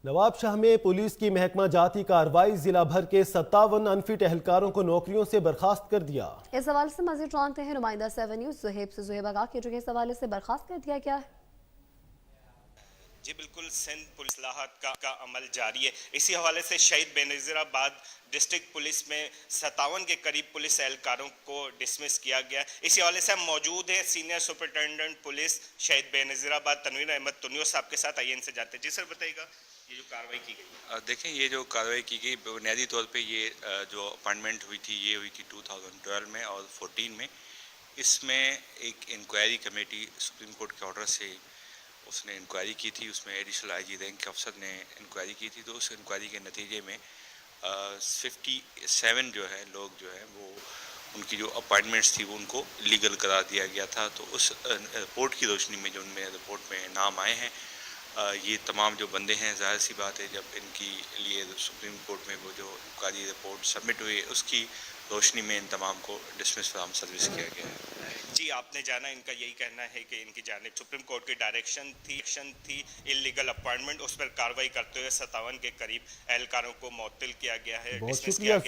नवाबशाह में पुलिस की महकमा जाती कार्रवाई, जिला भर के 57 अनफिट एहलकारों को नौकरियों से बर्खास्त कर दिया। इस हवाले से मजीद जानते हैं नुमाइंदा 7 न्यूज़ ज़ुहैब से। ज़ुहैब आगाह कीजिए, इस हवाले से बर्खास्त कर दिया गया है। जी बिल्कुल, सिंध पुलिस इस्लाहात का अमल जारी है। इसी हवाले से शहीद बेनज़ीराबाद डिस्ट्रिक्ट पुलिस में 57 के करीब पुलिस एहलकारों को डिसमिस किया गया। इसी हवाले से हम मौजूद हैं सीनियर सुपरिटेंडेंट पुलिस शहीद बेनज़ीराबाद तनवीर अहमद तुनियो साहब के साथ। आइए इनसे जाते हैं। जी सर, बताइएगा ये जो कार्रवाई की गई। देखें, ये जो कार्रवाई की गई बुनियादी तौर पे ये जो अपॉइंटमेंट हुई थी ये हुई थी 2012 में और 14 में। इसमें एक इंक्वायरी कमेटी सुप्रीम कोर्ट के ऑर्डर से उसने इंक्वायरी की थी। उसमें एडिशनल आईजी रैंक के अफसर ने इंक्वायरी की थी। तो उस इंक्वायरी के नतीजे में 57 जो है लोग जो है वो उनकी जो अपॉइंटमेंट्स थी वो उनको लीगल करार दिया गया था। तो उस रिपोर्ट की रोशनी में जो उनमें रिपोर्ट में नाम आए हैं, ये तमाम जो बंदे हैं, जाहिर सी बात है जब इनकी लिए सुप्रीम कोर्ट में वो जो इंक्वायरी रिपोर्ट सबमिट हुई उसकी रोशनी में इन तमाम को डिसमिस फ्रॉम सर्विस किया गया है। जी, आपने जाना इनका यही कहना है कि इनकी जानिब सुप्रीम कोर्ट की डायरेक्शन थी इलीगल अपॉइंटमेंट, उस पर कार्रवाई करते हुए 57 के करीब एहलकारों को मुअत्तल किया गया है, बहुत डिसमिस शुक्रिया। किया गया है।